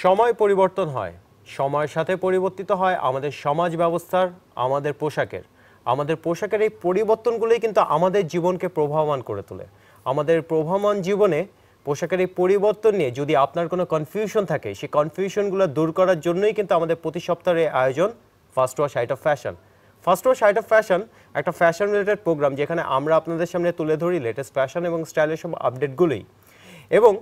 সময় পরিবর্তন হয়, সময়ের সাথে পরিবর্তিত হয় আমাদের সমাজ ব্যবস্থার, আমাদের পোশাকের এই পরিবর্তনগুলোই কিন্তু আমাদের জীবনকে প্রভাবমান করে তোলে। আমাদের প্রভাবমান জীবনে পোশাকের এই পরিবর্তন নিয়ে যদি আপনার কোনো কনফিউশন থাকে, সেই কনফিউশনগুলো দূর করার জন্যই কিন্তু আমাদের প্রতি সপ্তাহের আয়োজন first wash height of fashion. First wash height of fashion একটা ফ্যাশন রিলেটেড প্রোগ্রাম, যেখানে আমরা আপনাদের সামনে তুলে ধরি লেটেস্ট ফ্যাশন এবং স্টাইলের সব আপডেটগুলোই। এবং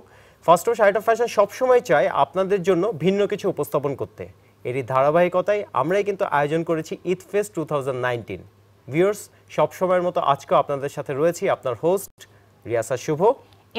first wash height of fashion সবসময় চাই আপনাদের জন্য ভিন্ন কিছু উপস্থাপন করতে। এরই ধারাবাহিকতায় আমরাই কিন্তু আয়োজন করেছি ঈদ ফেস্ট 2019। ভিউয়ার্স, সবসময়ের মতো আজকেও আপনাদের সাথে রয়েছি আপনার হোস্ট রিয়াসা শুভ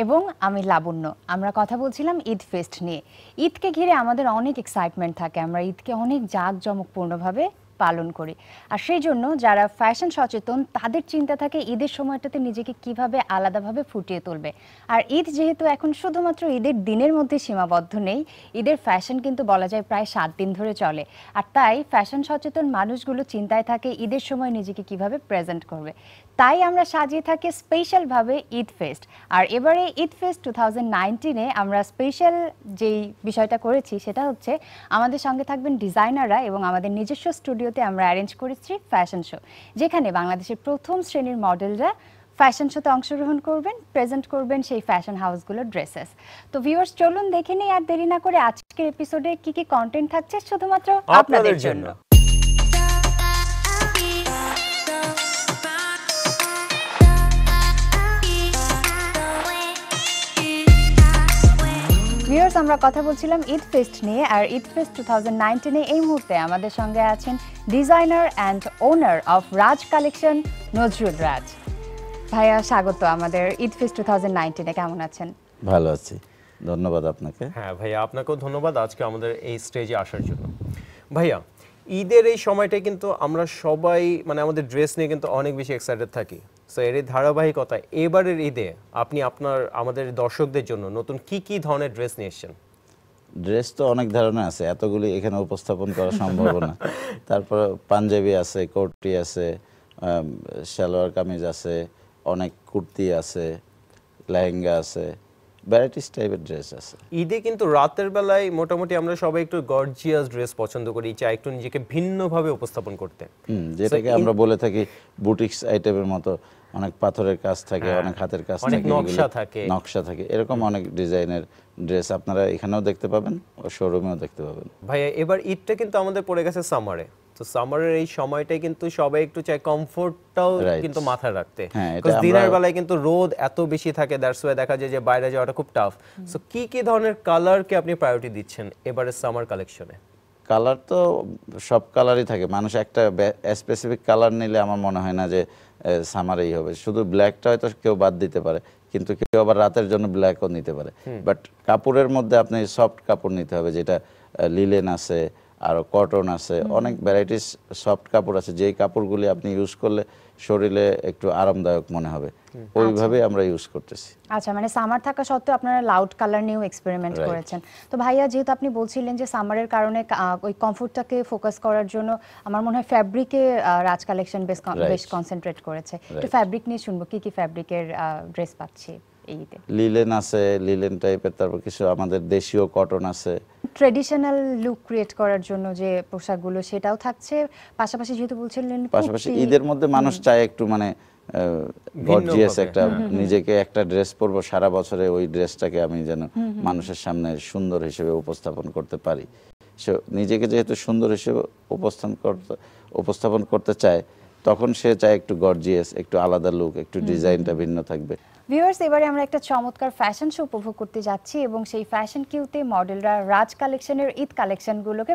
এবং আমি লাবণ্য। আমরা কথা বলছিলাম ঈদ ফেস্ট নিয়ে। ঈদকে ঘিরে আমাদের অনেক এক্সাইটমেন্ট থাকে, আমরা ঈদকে অনেক জাঁকজমকপূর্ণভাবে পালন করি। আর সেই জন্য যারা ফ্যাশন সচেতন তাদের চিন্তা থাকে ঈদের সময়টাতে নিজেকে কিভাবে আলাদাভাবে ফুটিয়ে তুলবে। আর ঈদ যেহেতু এখন শুধুমাত্র ঈদের দিনের মধ্যে সীমাবদ্ধ নেই, ঈদের ফ্যাশন কিন্তু বলা যায় প্রায় 7 দিন ধরে চলে। আর তাই ফ্যাশন সচেতন মানুষগুলো চিন্তায় থাকে ঈদের সময় নিজেকে কিভাবে প্রেজেন্ট করবে। তাই আমরা সাজিয়ে থাকি স্পেশালভাবে ঈদ ফেস্ট। আর এবারে ঈদ ফেস্ট 2019-এ আমরা স্পেশাল যেই বিষয়টা করেছি সেটা হচ্ছে আমাদের সঙ্গে থাকবেন ডিজাইনাররা, এবং আমাদের নিজস্ব স্টুডিওতে আমরা অ্যারেঞ্জ করেছি ফ্যাশন শো, যেখানে বাংলাদেশের প্রথম শ্রেণীর মডেলরা ফ্যাশন শোতে অংশগ্রহণ করবেন, প্রেজেন্ট করবেন সেই ফ্যাশন হাউসগুলোর ড্রেসেস। তো ভিউয়ার্স, চলুন দেখে নিই আর দেরি না করে আজকের এপিসোডে কি কি কন্টেন্ট থাকছে শুধুমাত্র আপনাদের জন্য। ভিউয়ার্স, আমরা কথা বলছিলাম ঈদ ফেস্ট নিয়ে। আর ঈদ ফেস্ট 2019-এ এই মুহূর্তে আমাদের সঙ্গে আছেন designer and owner of Raj collection, Nazrul Raj. ভাইয়া, স্বাগত আমাদের ঈদ ফেস্ট 2019-এ। কেমন আছেন? ভালো আছি, ধন্যবাদ আপনাকে। হ্যাঁ ভাইয়া, আপনাকেও ধন্যবাদ আজকে আমাদের এই স্টেজে আসার জন্য। ভাইয়া, ঈদের এই সময়টায় কিন্তু আমরা সবাই আমাদের ড্রেস নিয়ে কিন্তু অনেক বেশি এক্সাইটেড থাকি। সো এর ধারাবাহিকতায় এবারের ঈদে আপনি আমাদের দর্শকদের জন্য নতুন কি কি ধরনের ড্রেস নিয়ে এসেছেন? ড্রেস তো অনেক ধরনের আছে, এতগুলি এখানে উপস্থাপন করা সম্ভব না। তারপর পাঞ্জাবি আছে, কোটি আছে, সালোয়ার কামিজ আছে, অনেক কুর্তি আছে, লেহেঙ্গা আছে, ভ্যারাইটিস টাইপের ড্রেস আছে। ঈদে কিন্তু রাতের বেলায় মোটামুটি আমরা সবাই একটু গর্জিয়াস ড্রেস পছন্দ করি, চাই একটু নিজেকে ভিন্নভাবে উপস্থাপন করতে। যেটাকে আমরা বলে থাকি বুটিক্স আইটেমের মতো, অনেক পাথরের কাজ থাকে, অনেক হাতের কাজ থাকে, নকশা থাকে, এরকম অনেক ডিজাইনের ড্রেস আপনারা এখানেও দেখতে পাবেন ও শোরুমেও দেখতে পাবেন। ভাইয়া, এবার ঈদটা কিন্তু আমাদের পড়ে গেছে সামারে। তো সামারের এই সময়টাই কিন্তু সবাই একটু চাই কমফোর্টটাও কিন্তু মাথায় রাখতে। দিনের বেলায় কিন্তু রোদ এত বেশি থাকে, দ্যাটস ওয়াই দেখা যায় যে বাইরে যাওয়াটা খুব টাফ। সো কি কি ধরনের কালারকে আপনি প্রায়োরিটি দিচ্ছেন এবারে সামার কালেকশনে? কালার তো সব কালারই থাকে, মানুষ একটা স্পেসিফিক কালার নিলে আমার মনে হয় না যে সামারেই হবে। শুধু ব্ল্যাকটা হয়তো কেউ বাদ দিতে পারে, কিন্তু কেউ আবার রাতের জন্য ব্ল্যাকও নিতে পারে। বাট কাপড়ের মধ্যে আপনি সফট কাপড় নিতে হবে, যেটা লিলেন আছে, আর কটন আছে, অনেক ভ্যারাইটিস সফট কাপড় আছে, যেই কাপড়গুলি আপনি ইউজ করলে শরীরে একটু আরামদায়ক মনে হবে, ওইভাবে আমরা ইউজ করতেছি। আচ্ছা, সামার থাকা সত্ত্বেও আপনারা লাউড কালার নিয়েও এক্সপেরিমেন্ট করেছেন। তো ভাইয়া, যেহেতু আপনি বলছিলেন যে সামারের কারণে ওই কমফোর্টটাকে ফোকাস করার জন্য আমার মনে হয় ফ্যাব্রিকে রাজ কালেকশন বেশ কনসেন্ট্রেট করেছে। একটু ফ্যাব্রিক নিয়ে শুনবো, কি কি ফ্যাব্রিকের ড্রেস পাচ্ছি এইতে? লিলেন আছে, লিলেন টাইপের, তারপর কিছু আমাদের দেশীয় কটন আছে। ট্রেডিশনাল লুক ক্রিয়েট করার জন্য যে পোশাকগুলো সেটাও থাকছে, পাশাপাশি যেহেতু বলছিলেন পাশাপাশি ঈদের মধ্যে মানুষ চায় একটু গর্জিয়াস একটা, নিজেকে একটা ড্রেস পরবো সারা বছরে, ওই ড্রেসটাকে আমি যেন মানুষের সামনে সুন্দর হিসেবে উপস্থাপন করতে পারি। সে নিজেকে যেহেতু সুন্দর হিসেবে উপস্থাপন করতে চায়, তখন সে চায় একটু গর্জিয়াস, একটু আলাদা লুক, একটু ডিজাইনটা ভিন্ন থাকবে। ভিউয়ার্স, এবারে আমরা একটা চমৎকার ফ্যাশন শো উপভোগ করতে যাচ্ছি, এবং সেই ফ্যাশন কিউতে মডেলরা রাজ কালেকশনের ঈদ কালেকশনগুলোকে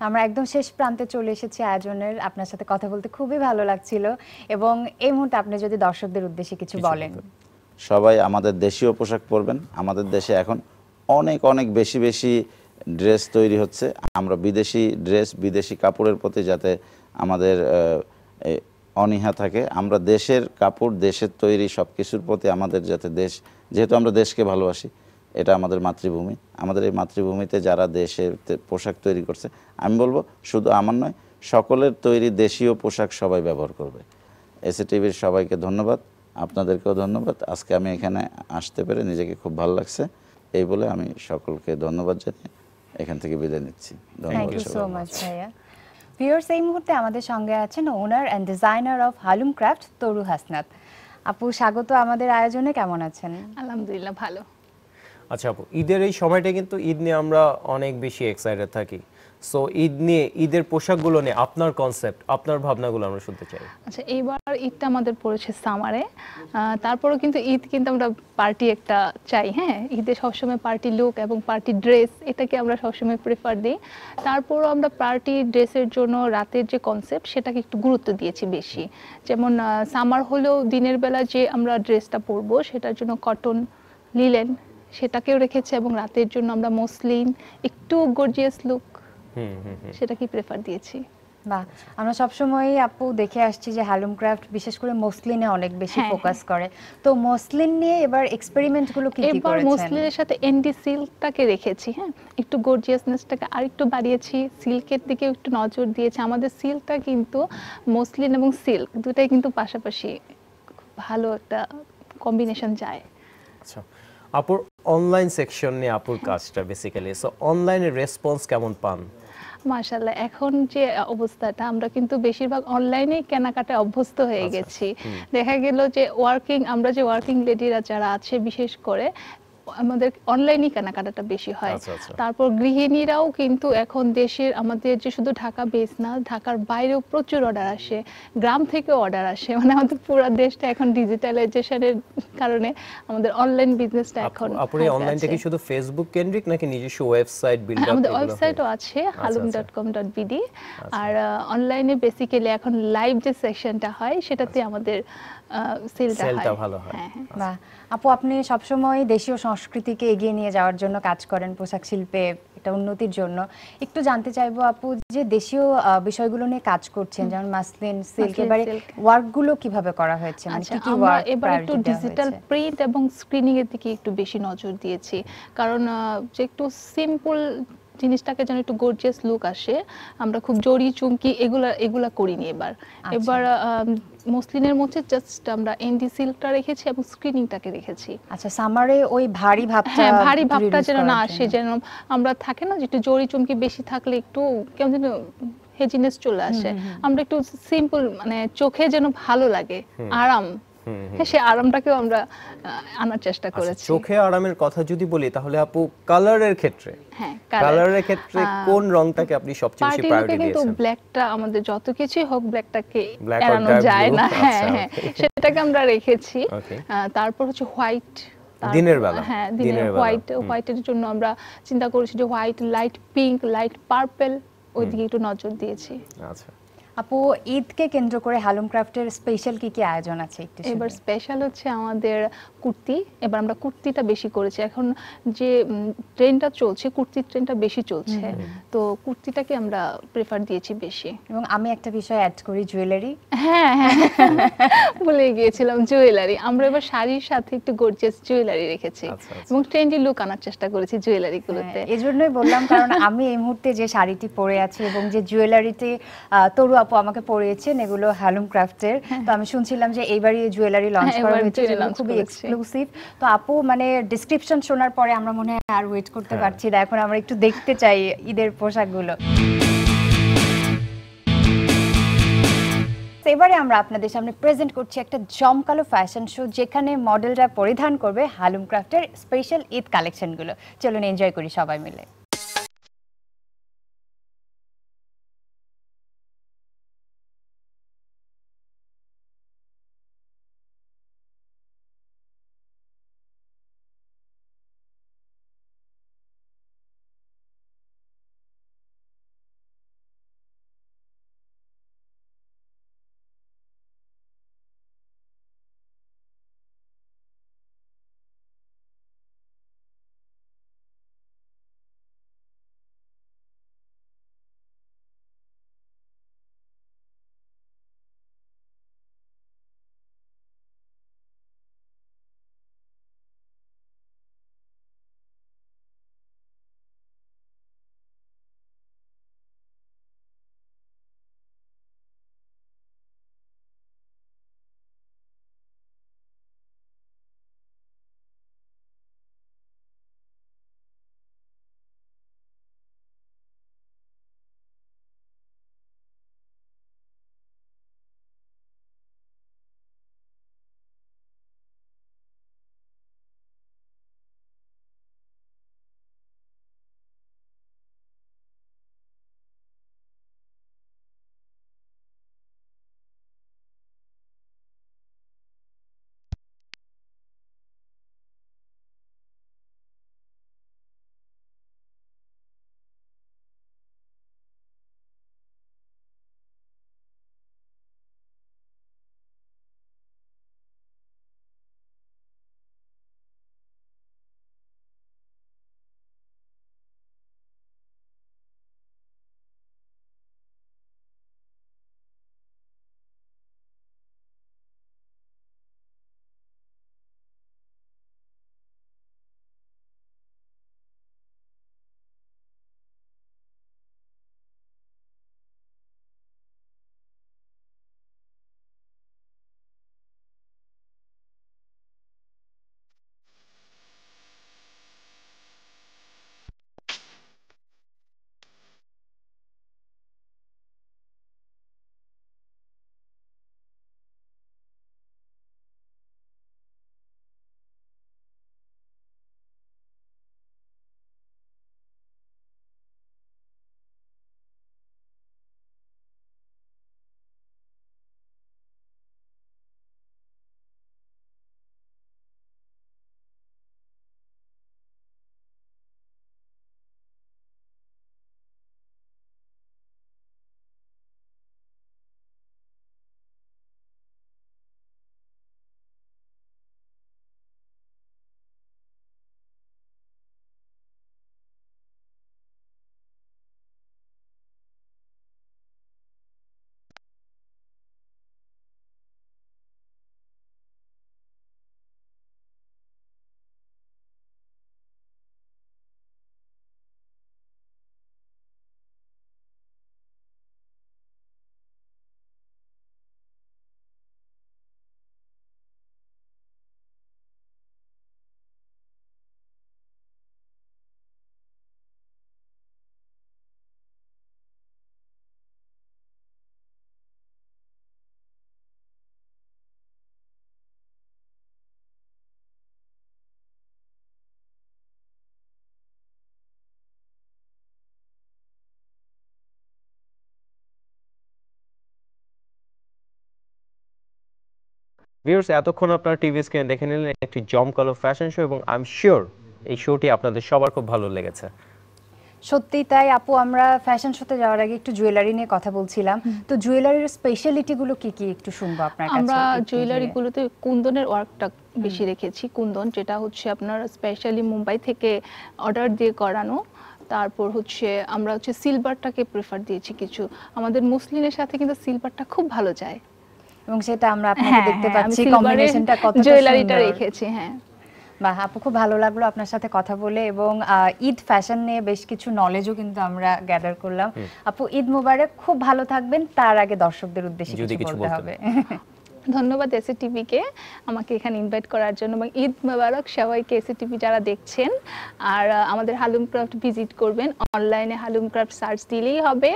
আমরা একদম শেষ প্রান্তে চলে এসেছি আয়োজনের। আপনার সাথে কথা বলতে খুবই ভালো লাগছিল, এবং এই মুহূর্তে আপনি যদি দর্শকদের উদ্দেশ্যে কিছু বলেন। সবাই আমাদের দেশীয় পোশাক পরবেন। আমাদের দেশে এখন অনেক অনেক বেশি বেশি ড্রেস তৈরি হচ্ছে। আমরা বিদেশি ড্রেস, বিদেশি কাপড়ের প্রতি যাতে আমাদের অনীহা থাকে, আমরা দেশের কাপড়, দেশের তৈরি সব কিছুর প্রতি আমাদের যাতে যেহেতু আমরা দেশকে ভালোবাসি, এটা আমাদের মাতৃভূমি। আমাদের এই মাতৃভূমিতে যারা দেশের পোশাক তৈরি করছে, আমি বলবো শুধু আমার নয়, সকলের তৈরি দেশীয় পোশাক সবাই ব্যবহার করবে। এসএ টিভির সবাইকে ধন্যবাদ, আপনাদেরকেও ধন্যবাদ। আজকে আমি এখানে আসতে পেরে নিজেকে খুব ভালো লাগছে। এই বলে আমি সকলকে ধন্যবাদ জানিয়ে এখান থেকে বিদায় নিচ্ছি। থ্যাংক ইউ সো মাচ ভাইয়া। ভিউয়ার্স, এই মুহূর্তে আমাদের সঙ্গে আছেন ওনার and designer of Halum craft তরু হাসনাত আপু। স্বাগত আমাদের আয়োজনে, কেমন আছেন? আলহামদুলিল্লাহ ভালো। আচ্ছা আপু, ঈদের এই সময়টা কিন্তু ঈদ নিয়ে আমরা অনেক বেশি এক্সাইটেড থাকি। সো ঈদের পোশাকগুলো নিয়ে আপনার কনসেপ্ট, আপনার ভাবনাগুলো আমরা শুনতে চাই। আচ্ছা, এইবার ঈদটা আমাদের পড়েছে সামারে, তারপরেও কিন্তু ঈদ কিন্তু আমরা পার্টি একটা চাই। হ্যাঁ, ঈদে সবসময় পার্টি লুক এবং পার্টি ড্রেস, এটাকে আমরা সবসময় প্রেফার দিই। তারপরও আমরা পার্টি ড্রেসের জন্য রাতের যে কনসেপ্ট, সেটাকে একটু গুরুত্ব দিয়েছি বেশি। যেমন সামার হলেও দিনের বেলা যে আমরা ড্রেসটা পরবো সেটার জন্য কটন, লিলেন সেটাকেও রেখেছি, এবং রাতের জন্য আমরা মসলিন, একটু গর্জিয়াস লুক সেটাকে প্রেফার দিয়েছি। বাহ, আমরা সবসময় আপু দেখে আসছি যে হালুম ক্রাফট বিশেষ করে মসলিনে অনেক বেশি ফোকাস করে। তো মসলিন নিয়ে এবার এক্সপেরিমেন্টগুলো কি কি করেছেন? মসলিনের সাথে এনডি সিল্কটাকে রেখেছি। হ্যাঁ, একটু গর্জিয়াসনেসটাকে আরেকটু বাড়িয়েছি, সিল্কের দিকে একটু নজর দিয়েছি। আমাদের সিল্কটা কিন্তু মসলিন এবং সিল্ক দুটাই কিন্তু পাশাপাশি ভালো একটা কম্বিনেশন যায়। আচ্ছা আপুর অনলাইন সেকশন নিয়ে আপুর কাজটা বেসিক্যালি, সো অনলাইনে রেসপন্স কেমন পান? মাশাআল্লাহ, এখন যে অবস্থাটা, আমরা কিন্তু বেশিরভাগ অনলাইনে কেনাকাটায় অভ্যস্ত হয়ে গেছি। দেখা গেল যে আমরা যে ওয়ার্কিং লেডিরা যারা আছে, বিশেষ করে আমাদের অনলাইনে কেনাকাটাটা বেশি হয়। তারপর গৃহিণীরাও কিন্তু এখন দেশের, আমাদের যে শুধু ঢাকা বেস না, ঢাকার বাইরেও প্রচুর অর্ডার আসে, গ্রাম থেকেও অর্ডার আসে। মানে আমাদের পুরো দেশটা এখন ডিজিটালাইজেশনের কারণে আমাদের অনলাইন বিজনেসটা এখন আপুর এই অনলাইনটা কি শুধু ফেসবুক কেন্দ্রিক নাকি নিজস্ব ওয়েবসাইট বিল্ড আপ? আমাদের ওয়েবসাইটও আছে halum.com.bd, আর অনলাইনে বেসিক্যালি এখন লাইভ যে সেকশনটা হয় সেটাতে আমাদের সেলটা ভালো হয়। বাহ আপু, আপনি সবসময় দেশীয় সংস্কৃতিকে এগিয়ে নিয়ে যাওয়ার জন্য কাজ করেন, পোশাক শিল্পে এটা উন্নতির জন্য। একটু জানতে চাইবো আপু, যে দেশীয় বিষয়গুলো নিয়ে কাজ করছেন, যেমন মাসলিন, সিল্ক, এবারে ওয়ার্কগুলো কিভাবে করা হয়েছে, মানে কি কি ওয়ার্ক? এবার একটু ডিজিটাল প্রিন্ট এবং স্ক্রিনিং এর দিকে একটু বেশি নজর দিয়েছি, কারণ যে একটু সিম্পল জিনিসটাকে যেন একটু গর্জিয়াস লুক আসে, আমরা খুব জড়ি চুমকি এগুলা করিনি এবার। এবার মসলিনের মধ্যে জাস্ট আমরা এনডি সিল্কটা রেখেছি এবং স্ক্রিনিংটাকে রেখেছি। আচ্ছা, সামারে ওই ভারী ভাবটা যেন না আসে, যেন আমরা থাকে না যে একটু জড়ি চুমকি বেশি থাকলে একটু কেমন যেন হেজিনেস চলে আসে, আমরা একটু সিম্পল, মানে চোখে যেন ভালো লাগে, আরাম, সে আরামটাকেও আমরা আনার চেষ্টা করেছি। চোখে আরামের কথা যদি বলি, তাহলে আপু কালারের ক্ষেত্রে, কোন রংটাকে আপনি সবচেয়ে বেশি প্রায়োরিটি দিয়েছেন? কিন্তু ব্ল্যাকটা আমাদের যত কিছুই হোক, ব্ল্যাকটাকে এড়ানো যায় না। হ্যাঁ, সেটাকে আমরা রেখেছি। তারপর হচ্ছে হোয়াইট, দিনের বেলা, হ্যাঁ দিনের হোয়াইটের জন্য আমরা চিন্তা করেছি যে white, light pink, light purple, ওইদিকে একটু নজর দিয়েছি। আচ্ছা আপু, ঈদকে কেন্দ্র করে হালুম ক্রাফটের স্পেশাল কি কি আয়োজন আছে একটু? এবার স্পেশাল হচ্ছে আমাদের কুর্তি। এবার আমরা কুর্তিটা বেশি করেছি, এখন যে ট্রেন্ডটা চলছে, কুর্তির ট্রেন্ডটা বেশি চলছে, তো কুর্তিটাকে আমরা প্রেফার দিয়েছি বেশি। এবং আমি একটা বিষয় অ্যাড করি, জুয়েলারি। হ্যাঁ হ্যাঁ, বলে গিয়েছিলাম জুয়েলারি। আমরা এবার শাড়ির সাথে একটু গর্জিয়াস জুয়েলারি রেখেছি এবং ট্রেন্ডি লুক আনার চেষ্টা করেছি জুয়েলারিগুলোতে। এজন্যই বললাম, কারণ আমি এই মুহূর্তে যে শাড়িটি পরে আছি এবং যে জুয়েলারিতে তরু আপু আমাকে পরিয়েছেন, এগুলো হালুম ক্রাফটের। তো আমি শুনছিলাম যে এইবারই জুয়েলারি লঞ্চ করা হয়েছে, যেগুলো খুবই এক্সক্লুসিভ। তো আপু, মানে ডেসক্রিপশন শোনার পরে আমরা মনে হয় আর ওয়েট করতে পারছি না, এখন আমরা একটু দেখতে চাই ঈদের পোশাকগুলো। এবারে আমরা আপনাদের সামনে প্রেজেন্ট করছি একটা জমকালো ফ্যাশন শো, যেখানে মডেলরা পরিধান করবে হালুম ক্রাফটের স্পেশাল ঈদ কালেকশনগুলো। চলুন এনজয় করি সবাই মিলে। ভিউয়ার্স, এতক্ষণ আপনারা টিভি স্ক্রিনে দেখে নিলেন একটি জমকালো ফ্যাশন শো, এবং আই এম শিওর এই শোটি আপনাদের সবার খুব ভালো লেগেছে। সত্যি তাই আপু, আমরা ফ্যাশন শোতে যাওয়ার আগে একটু জুয়েলারি নিয়ে কথা বলছিলাম, তো জুয়েলারির স্পেশালিটি গুলো কি কি একটু শুনবো আপনার কাছে। আমরা জুয়েলারি গুলোতে কুন্দনের ওয়ার্কটা বেশি রেখেছি। কুন্দন যেটা হচ্ছে আপনার স্পেশালি মুম্বাই থেকে অর্ডার দিয়ে করানো। তারপর হচ্ছে আমরা হচ্ছে সিলভারটাকে প্রেফার দিয়েছি কিছু, আমাদের মুসলিনের সাথে কিন্তু সিলভারটা খুব ভালো যায়, এবং সেটা আমরা আপনাকে দেখতে পাচ্ছি কম্বিনেশনটা কত জুয়েলারিটা রেখেছি। হ্যাঁ বাহ আপু, খুব ভালো লাগলো আপনার সাথে কথা বলে, এবং ঈদ ফ্যাশন নিয়ে বেশ কিছু নলেজও কিন্তু আমরা গ্যাদার করলাম। আপু ঈদ মোবারক, খুব ভালো থাকবেন। তার আগে দর্শকদের উদ্দেশ্যে কিছু বলতে হবে। ধন্যবাদ এসএটিভিকে আমাকে এখানে ইনভাইট করার জন্য, এবং ঈদ মোবারক সবাইকে এসএটিভি যারা দেখছেন। আর আমাদের হালুম ক্রাফট ভিজিট করবেন, অনলাইনে হালুম ক্রাফট সার্চ দিলেই হবে।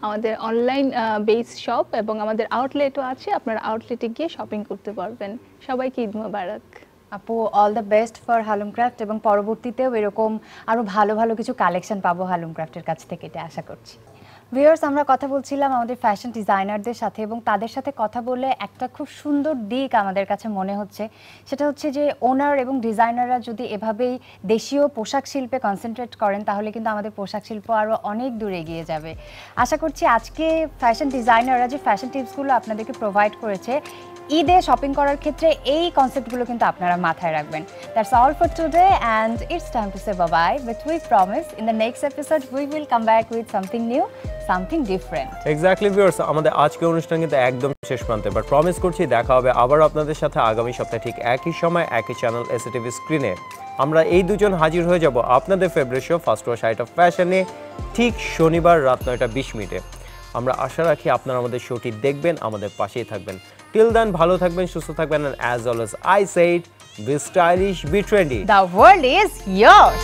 আমাদের অনলাইন বেস শপ এবং আমাদের আউটলেটও আছে, আপনারা আউটলেটে গিয়ে শপিং করতে পারবেন। সবাইকে ঈদ মোবারক। আপু all the best for Halum craft, এবং পরবর্তীতেও এরকম আরো ভালো ভালো কিছু কালেকশন পাবো হালুম ক্রাফটের কাছ থেকে, এটা আশা করছি। ভিউয়ার্স, আমরা কথা বলছিলাম আমাদের ফ্যাশন ডিজাইনারদের সাথে, এবং তাদের সাথে কথা বলে একটা খুব সুন্দর দিক আমাদের কাছে মনে হচ্ছে, সেটা হচ্ছে যে ওনার এবং ডিজাইনাররা যদি এভাবেই দেশীয় পোশাক শিল্পে কনসেন্ট্রেট করেন তাহলে কিন্তু আমাদের পোশাক শিল্প আরও অনেক দূর এগিয়ে যাবে। আশা করছি আজকে ফ্যাশন ডিজাইনাররা যে ফ্যাশন টিপসগুলো আপনাদেরকে প্রোভাইড করেছে, ঈদে শপিং করার ক্ষেত্রে এই কনসেপ্টগুলো কিন্তু আপনারা মাথায় রাখবেন। That's all for today and it's time to say bye, but we promise in the next episode we will come back with something new, something different. Exactly viewers, আমাদের আজকের অনুষ্ঠান কিন্তু একদম শেষ প্রান্তে, বাট প্রমিস করছি দেখা হবে আবার আপনাদের সাথে আগামী সপ্তাহে ঠিক একই সময় একই চ্যানেল এসএটিভি স্ক্রিনে। আমরা এই দুজন হাজির হয়ে যাব আপনাদের favourite show first wash site of ফ্যাশনে ঠিক শনিবার রাত 9:20। আমরা আশা রাখি আপনারা আমাদের শোটি দেখবেন, আমাদের পাশেই থাকবেন। টিল দেন ভালো থাকবেন, সুস্থ থাকবেন, and as always I said, be stylish, be trendy. The world is yours.